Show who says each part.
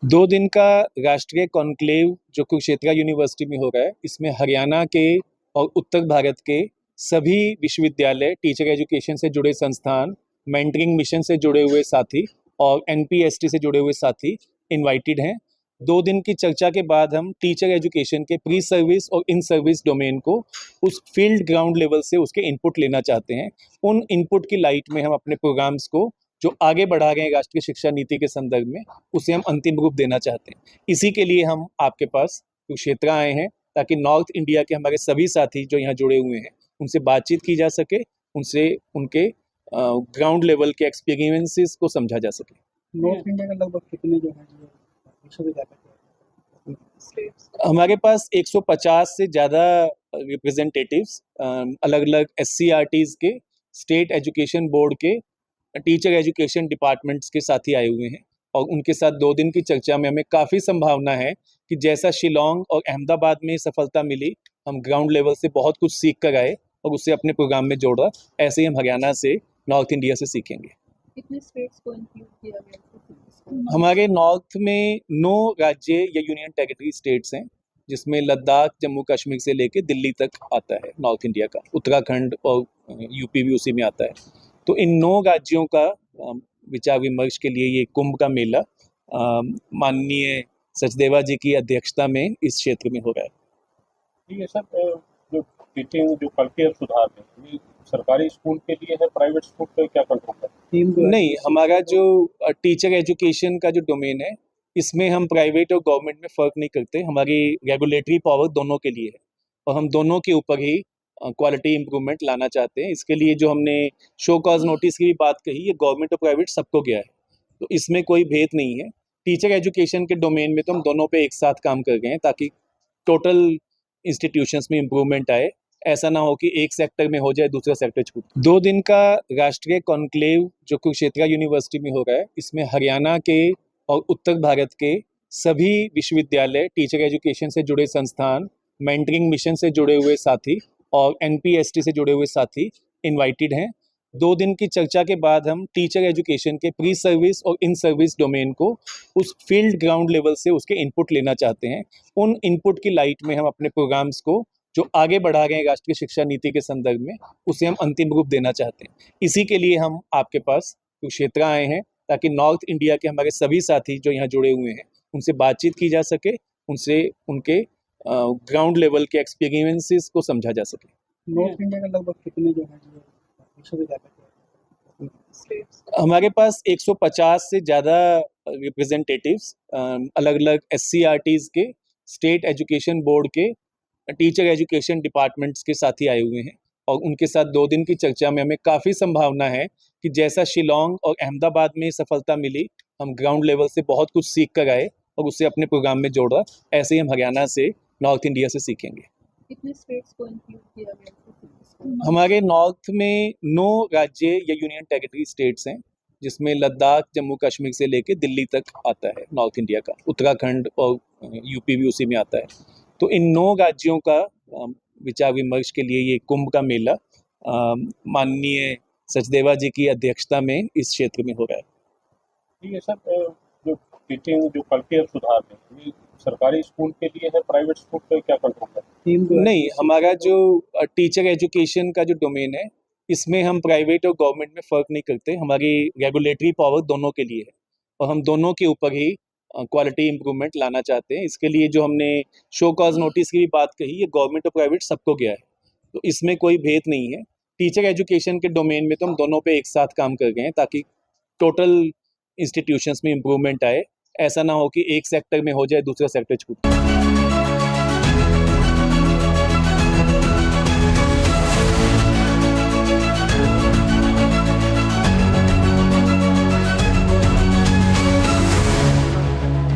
Speaker 1: 2 दिन का राष्ट्रीय कॉन्क्लेव जो कुरुक्षेत्र यूनिवर्सिटी में हो रहा है, इसमें हरियाणा के और उत्तर भारत के सभी विश्वविद्यालय, टीचर एजुकेशन से जुड़े संस्थान, मेंटरिंग मिशन से जुड़े हुए साथी और एनपीएसटी से जुड़े हुए साथी इनवाइटेड हैं। 2 दिन की चर्चा के बाद हम टीचर एजुकेशन के प्री सर्विस और इन सर्विस डोमेन को उस फील्ड ग्राउंड लेवल से उसके इनपुट लेना चाहते हैं। उन इनपुट की लाइट में हम अपने प्रोग्राम्स को जो आगे बढ़ा रहे हैं राष्ट्रीय शिक्षा नीति के संदर्भ में, उसे हम अंतिम रूप देना चाहते हैं। इसी के लिए हम आपके पास कुरुक्षेत्र आए हैं, ताकि नॉर्थ इंडिया के हमारे सभी साथी जो यहाँ जुड़े हुए हैं, उनसे बातचीत की जा सके, उनसे उनके ग्राउंड लेवल के एक्सपीरियंसेस को समझा जा सके।
Speaker 2: नॉर्थ इंडिया का लगभग कितने जो है विश्वविद्यालय
Speaker 1: हमारे पास 150 से ज़्यादा रिप्रेजेंटेटिव्स अलग अलग SCRTs के, स्टेट एजुकेशन बोर्ड के, टीचर एजुकेशन डिपार्टमेंट्स के साथी आए हुए हैं और उनके साथ 2 दिन की चर्चा में हमें काफ़ी संभावना है कि जैसा शिलोंग और अहमदाबाद में सफलता मिली, हम ग्राउंड लेवल से बहुत कुछ सीख कर आए और उसे अपने प्रोग्राम में जोड़ा, ऐसे ही हम हरियाणा से, नॉर्थ इंडिया से सीखेंगे।
Speaker 3: कितने स्टेट्स को इंक्लूड किया गया?
Speaker 1: हमारे नॉर्थ में 9 राज्य या यूनियन टेरिटरी स्टेट्स हैं, जिसमें लद्दाख, जम्मू कश्मीर से लेके दिल्ली तक आता है नॉर्थ इंडिया का, उत्तराखंड और यूपी भी उसी में आता है। तो इन 9 राज्यों का विचार विमर्श के लिए ये कुंभ का मेला माननीय सचदेवा जी की अध्यक्षता में इस क्षेत्र में हो रहा है।
Speaker 2: ठीक है सर, जो टीचिंग जो कल्चर सुधार है, ये सरकारी स्कूल के लिए है, प्राइवेट स्कूल पे क्या कंट्रोल है?
Speaker 1: नहीं, हमारा जो टीचर एजुकेशन का जो डोमेन है, इसमें हम प्राइवेट और गवर्नमेंट में फ़र्क नहीं करते। हमारी रेगुलेटरी पावर दोनों के लिए है और हम दोनों के ऊपर ही क्वालिटी इम्प्रूवमेंट लाना चाहते हैं। इसके लिए जो हमने शो कॉज नोटिस की भी बात कही, ये गवर्नमेंट और प्राइवेट सबको गया है, तो इसमें कोई भेद नहीं है। टीचर एजुकेशन के डोमेन में तो हम दोनों पे एक साथ काम कर गए हैं, ताकि टोटल इंस्टीट्यूशंस में इम्प्रूवमेंट आए। ऐसा ना हो कि एक सेक्टर में हो जाए, दूसरा सेक्टर छूट। 2 दिन का राष्ट्रीय कॉन्क्लेव जो कुरुक्षेत्र यूनिवर्सिटी में हो रहा है, इसमें हरियाणा के और उत्तर भारत के सभी विश्वविद्यालय, टीचर एजुकेशन से जुड़े संस्थान, मेंटरिंग मिशन से जुड़े हुए साथी और एनपीएसटी से जुड़े हुए साथी इनवाइटेड हैं। 2 दिन की चर्चा के बाद हम टीचर एजुकेशन के प्री सर्विस और इन सर्विस डोमेन को उस फील्ड ग्राउंड लेवल से उसके इनपुट लेना चाहते हैं। उन इनपुट की लाइट में हम अपने प्रोग्राम्स को जो आगे बढ़ा रहे हैं राष्ट्रीय शिक्षा नीति के संदर्भ में, उसे हम अंतिम रूप देना चाहते हैं। इसी के लिए हम आपके पास कुरुक्षेत्र आए हैं, ताकि नॉर्थ इंडिया के हमारे सभी साथी जो यहाँ जुड़े हुए हैं, उनसे बातचीत की जा सके, उनसे उनके ग्राउंड लेवल के एक्सपीरियंसेस को समझा जा सके।
Speaker 2: नॉर्थ इंडिया का लगभग कितने जो है विश्वविद्यालय
Speaker 1: हमारे पास 150 से ज़्यादा रिप्रेजेंटेटिव्स अलग अलग SCRTs के, स्टेट एजुकेशन बोर्ड के, टीचर एजुकेशन डिपार्टमेंट्स के साथी आए हुए हैं और उनके साथ 2 दिन की चर्चा में हमें काफ़ी संभावना है कि जैसा शिलोंग और अहमदाबाद में सफलता मिली, हम ग्राउंड लेवल से बहुत कुछ सीख कर आए और उसे अपने प्रोग्राम में जोड़ा, ऐसे ही हम हरियाणा से, नॉर्थ इंडिया से सीखेंगे।
Speaker 3: कितने स्टेट्स को इंक्लूड किया गया?
Speaker 1: हमारे नॉर्थ में 9 राज्य या यूनियन टेरिटरी स्टेट्स हैं, जिसमें लद्दाख, जम्मू कश्मीर से लेके दिल्ली तक आता है नॉर्थ इंडिया का, उत्तराखंड और यूपी भी उसी में आता है। तो इन 9 राज्यों का विचार विमर्श के लिए ये कुंभ का मेला माननीय सचदेवा जी की अध्यक्षता में इस क्षेत्र में हो रहा है।
Speaker 2: ठीक है सर, जो टीचिंग जो कल्चर सुधार है, ये सरकारी स्कूल के लिए है, प्राइवेट स्कूल पे क्या कंट्रोल है?
Speaker 1: नहीं, हमारा जो टीचर एजुकेशन का जो डोमेन है, इसमें हम प्राइवेट और गवर्नमेंट में फ़र्क नहीं करते। हमारी रेगुलेटरी पावर दोनों के लिए है और हम दोनों के ऊपर ही क्वालिटी इम्प्रूवमेंट लाना चाहते हैं। इसके लिए जो हमने शो कॉज नोटिस की भी बात कही, ये गवर्नमेंट और प्राइवेट सबको गया है, तो इसमें कोई भेद नहीं है। टीचर एजुकेशन के डोमेन में तो हम दोनों पे एक साथ काम कर गए हैं, ताकि टोटल इंस्टीट्यूशंस में इम्प्रूवमेंट आए। ऐसा ना हो कि एक सेक्टर में हो जाए, दूसरा सेक्टर छूट।